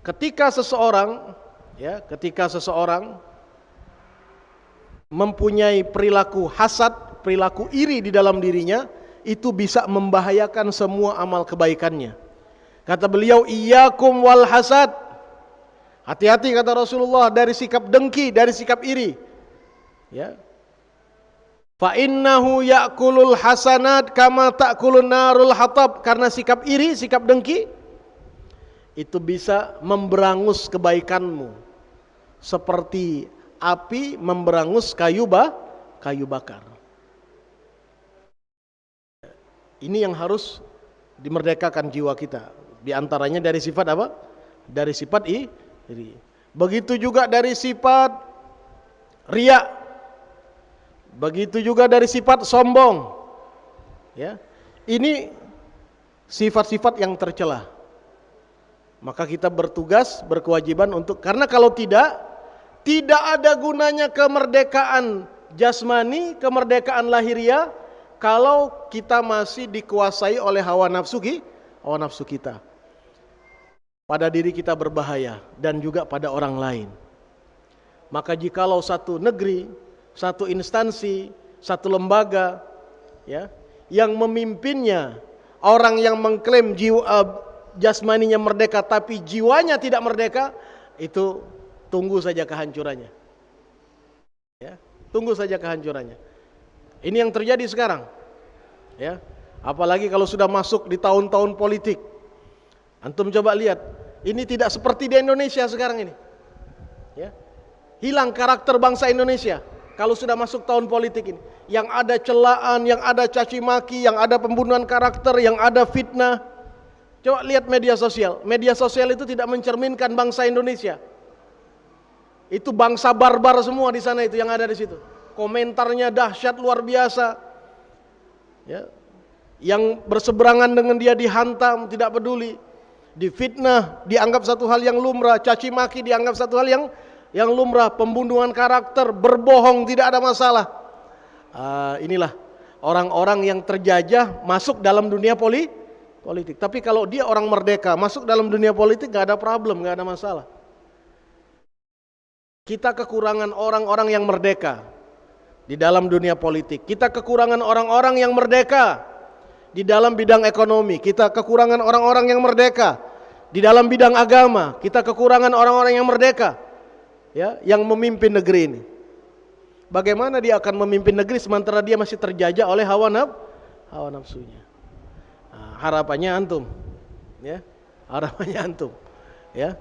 ketika seseorang mempunyai perilaku hasad, perilaku iri di dalam dirinya, itu bisa membahayakan semua amal kebaikannya. Kata beliau, iyyakum wal hasad. Hati-hati kata Rasulullah dari sikap dengki, dari sikap iri. Ya. Fa innahu ya'kulul hasanat kama ta'kulun narul hatab. Karena sikap iri, sikap dengki itu bisa memberangus kebaikanmu seperti api memberangus kayu bakar. Ini yang harus dimerdekakan jiwa kita. Di antaranya dari sifat apa? Dari sifat iri. Begitu juga dari sifat riya. Begitu juga dari sifat sombong. Ya. Ini sifat-sifat yang tercela. Maka kita bertugas, berkewajiban untuk, karena kalau tidak ada gunanya kemerdekaan jasmani, kemerdekaan lahiriah kalau kita masih dikuasai oleh hawa nafsu kita. Pada diri kita berbahaya dan juga pada orang lain. Maka jikalau satu negeri, satu instansi, satu lembaga, ya, yang memimpinnya orang yang mengklaim jasmaninya merdeka tapi jiwanya tidak merdeka, itu tunggu saja kehancurannya. Ya, tunggu saja kehancurannya. Ini yang terjadi sekarang. Ya, apalagi kalau sudah masuk di tahun-tahun politik. Antum coba lihat, ini tidak seperti di Indonesia sekarang ini. Ya. Hilang karakter bangsa Indonesia kalau sudah masuk tahun politik ini. Yang ada celaan, yang ada caci maki, yang ada pembunuhan karakter, yang ada fitnah. Coba lihat media sosial. Media sosial itu tidak mencerminkan bangsa Indonesia. Itu bangsa barbar semua di sana itu yang ada di situ. Komentarnya dahsyat luar biasa. Ya. Yang berseberangan dengan dia dihantam, tidak peduli. Difitnah dianggap satu hal yang lumrah, caci maki dianggap satu hal yang lumrah, pembunuhan karakter, berbohong tidak ada masalah. Inilah orang-orang yang terjajah masuk dalam dunia politik. Tapi kalau dia orang merdeka masuk dalam dunia politik gak ada problem, gak ada masalah. Kita kekurangan orang-orang yang merdeka di dalam dunia politik. Kita kekurangan orang-orang yang merdeka di dalam bidang ekonomi. Kita kekurangan orang-orang yang merdeka di dalam bidang agama. Kita kekurangan orang-orang yang merdeka, ya, yang memimpin negeri ini. Bagaimana dia akan memimpin negeri sementara dia masih terjajah oleh hawa nafsunya? Harapannya antum, ya, harapannya antum, ya,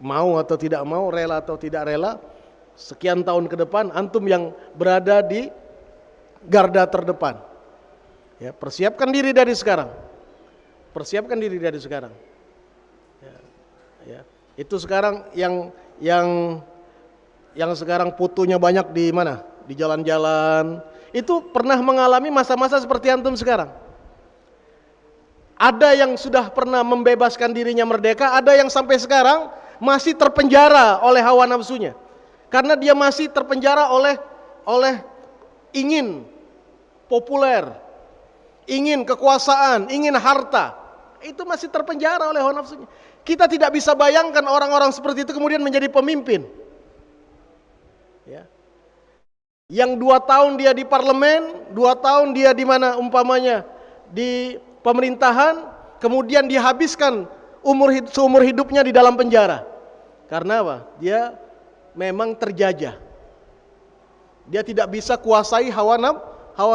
mau atau tidak mau, rela atau tidak rela, sekian tahun ke depan antum yang berada di garda terdepan, ya, persiapkan diri dari sekarang, ya. Itu sekarang yang sekarang fotonya banyak di mana, di jalan-jalan, itu pernah mengalami masa-masa seperti antum sekarang. Ada yang sudah pernah membebaskan dirinya merdeka, ada yang sampai sekarang masih terpenjara oleh hawa nafsunya. Karena dia masih terpenjara oleh ingin populer, ingin kekuasaan, ingin harta. Itu masih terpenjara oleh hawa nafsunya. Kita tidak bisa bayangkan orang-orang seperti itu kemudian menjadi pemimpin. Ya. Yang 2 tahun dia di parlemen, 2 tahun dia di mana umpamanya di pemerintahan, kemudian dihabiskan seumur hidupnya di dalam penjara. Karena apa? Dia memang terjajah. Dia tidak bisa kuasai hawa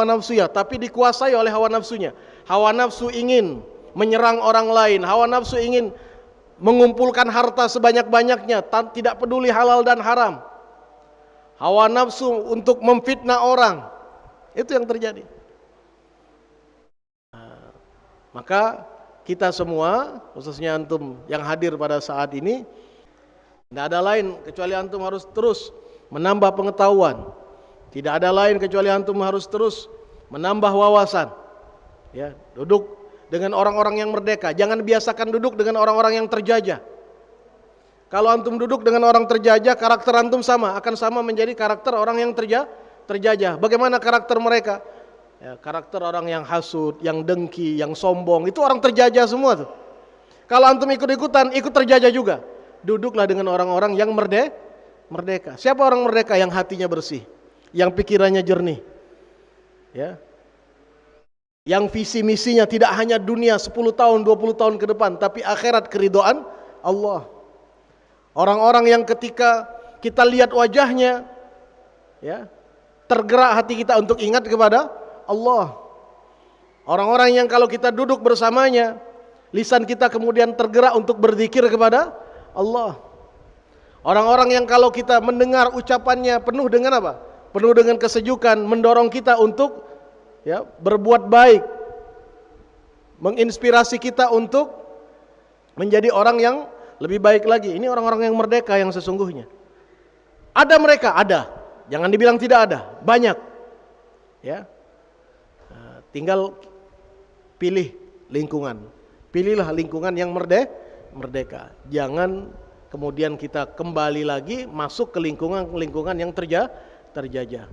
nafsunya, tapi dikuasai oleh hawa nafsunya. Hawa nafsu ingin menyerang orang lain, hawa nafsu ingin mengumpulkan harta sebanyak-banyaknya, tidak peduli halal dan haram. Hawa nafsu untuk memfitnah orang. Itu yang terjadi. Maka kita semua, khususnya antum yang hadir pada saat ini, tidak ada lain kecuali antum harus terus menambah pengetahuan. Tidak ada lain kecuali antum harus terus menambah wawasan. Ya, duduk dengan orang-orang yang merdeka. Jangan biasakan duduk dengan orang-orang yang terjajah. Kalau antum duduk dengan orang terjajah, karakter antum akan sama menjadi karakter orang yang terjajah. Bagaimana karakter mereka? Ya, karakter orang yang hasud, yang dengki, yang sombong, itu orang terjajah semua tuh. Kalau antum ikut-ikutan, ikut terjajah juga. Duduklah dengan orang-orang yang merdeka. Siapa orang merdeka? Yang hatinya bersih, yang pikirannya jernih, ya. Yang visi misinya tidak hanya dunia 10 tahun, 20 tahun ke depan, tapi akhirat, keridhaan Allah. Orang-orang yang ketika kita lihat wajahnya, ya, tergerak hati kita untuk ingat kepada Allah. Orang-orang yang kalau kita duduk bersamanya, lisan kita kemudian tergerak untuk berzikir kepada Allah. Orang-orang yang kalau kita mendengar ucapannya penuh dengan apa? Penuh dengan kesejukan, mendorong kita untuk, ya, berbuat baik, menginspirasi kita untuk menjadi orang yang lebih baik lagi. Ini orang-orang yang merdeka yang sesungguhnya. Ada mereka, ada. Jangan dibilang tidak ada, banyak. Ya, tinggal pilih lingkungan. Pilihlah lingkungan yang merdeka. Jangan kemudian kita kembali lagi masuk ke lingkungan yang terjajah.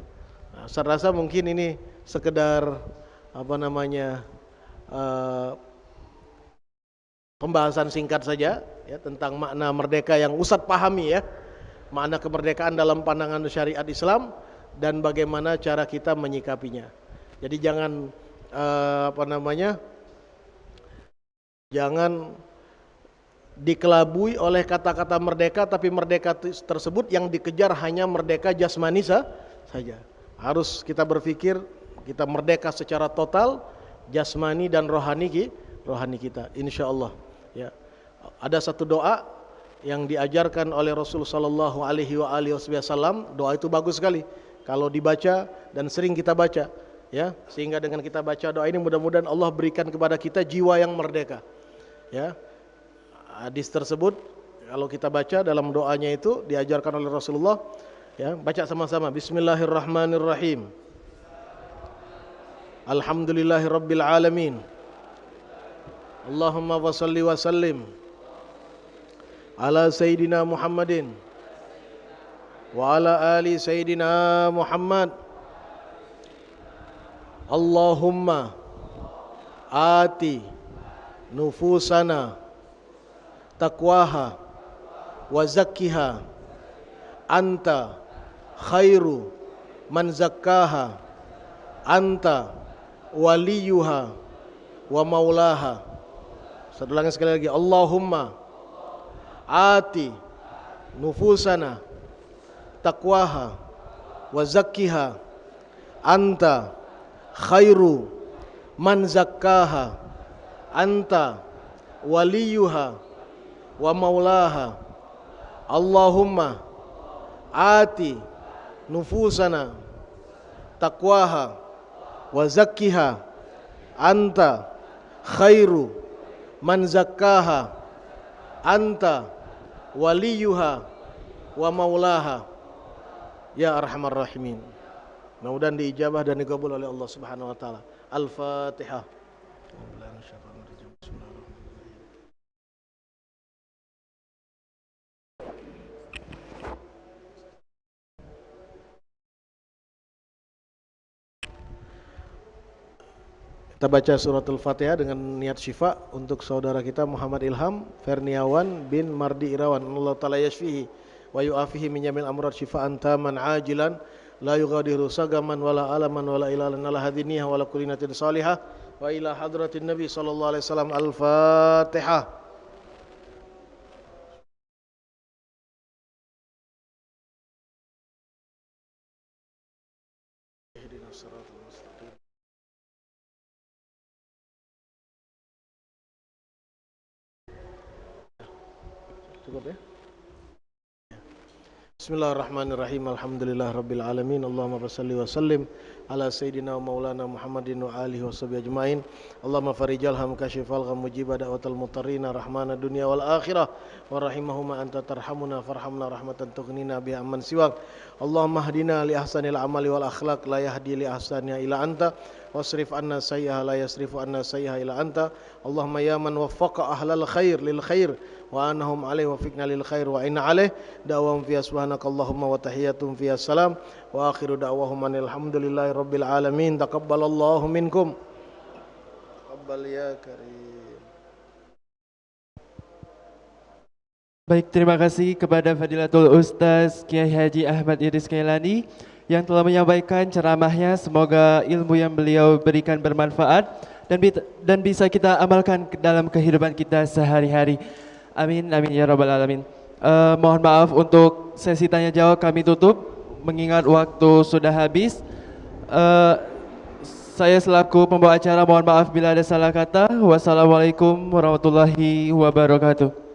Nah, saya rasa mungkin ini sekedar pembahasan singkat saja, ya, tentang makna merdeka yang Ustadz pahami, ya, makna kemerdekaan dalam pandangan syariat Islam dan bagaimana cara kita menyikapinya. Jadi jangan jangan dikelabui oleh kata-kata merdeka, tapi merdeka tersebut yang dikejar hanya merdeka jasmani saja. Harus kita berpikir kita merdeka secara total, jasmani dan rohani kita, insyaallah. Ya, ada satu doa yang diajarkan oleh Rasul sallallahu alaihi wasallam. Doa itu bagus sekali kalau dibaca dan sering kita baca, ya, sehingga dengan kita baca doa ini mudah-mudahan Allah berikan kepada kita jiwa yang merdeka. Ya, hadis tersebut kalau kita baca dalam doanya itu diajarkan oleh Rasulullah, ya, baca sama-sama. Bismillahirrahmanirrahim. Alhamdulillahirabbil alamin. Allahumma wassalli wa sallim ala sayyidina Muhammadin wa ala ali sayyidina Muhammad. Allahumma ati nufusana taqwaha wa zakkiha anta khairu man zakkaha anta waliyuha wa maulaha. Saya ulangi sekali lagi. Allahumma ati nufusana taqwaha wa zakkiha anta khairu man zakkaha anta waliyuha wa maulaha. Allahumma ati nufusana taqwaha wa zakkiha anta khairu man zakkaha anta waliyuha wa maulaha ya arhamar rahimin. Mudah-mudahan diijabah dan dikabul oleh Allah Subhanahu wa taala. Al-Fatihah. Kita baca suratul Fatihah dengan niat syifa untuk saudara kita Muhammad Ilham Ferniawan bin Mardi Irawan. Allah taala yashfihi wa yu'afihi min jamil amrad syifaan taman ajilan la yughadiru sagaman wala alaman wala ilalan ala hadiniha wala kulinatin salihah wa ila hadratin nabi sallallahu alaihi wasallam. Al-Fatihah. Cukup, ya. Bismillahirrahmanirrahim. Alhamdulillahirabbil alamin. Allahumma shalli wa sallim ala sayyidina wa maulana Muhammadin wa alihi washabihi ajmain. Allahumma farijal ham kashifal gham mujib da'watal mutarrina rahmana dunya wal akhirah wa rahimahuma anta tarhamuna farhamna rahmatan tughnina biha amman siwak. Allahumma hdina li ahsanil amali wal akhlaq la yahdi li ahsaniha ila anta wasrif anna sayyi'aha la yasrifu anna sayyi'aha ila anta. Allahumma ya man waffaqa ahlal khair lil khair wa anahum alaihi wa fiqna lil khair wa inna alaihi da'wahum fiya subhanakallahumma wa tahiyatum fiya salam wa akhiru da'wahum alhamdulillahi rabbil alamin. Taqabbalallahu minkum. Taqabbal ya karim. Baik, terima kasih kepada Fadilatul Ustaz Kiai Haji Ahmad Idris Kailani yang telah menyampaikan ceramahnya. Semoga ilmu yang beliau berikan bermanfaat dan bisa kita amalkan dalam kehidupan kita sehari-hari. Amin, amin ya rabbal alamin. Mohon maaf untuk sesi tanya jawab kami tutup mengingat waktu sudah habis. Eh, saya selaku pembawa acara mohon maaf bila ada salah kata. Wassalamualaikum warahmatullahi wabarakatuh.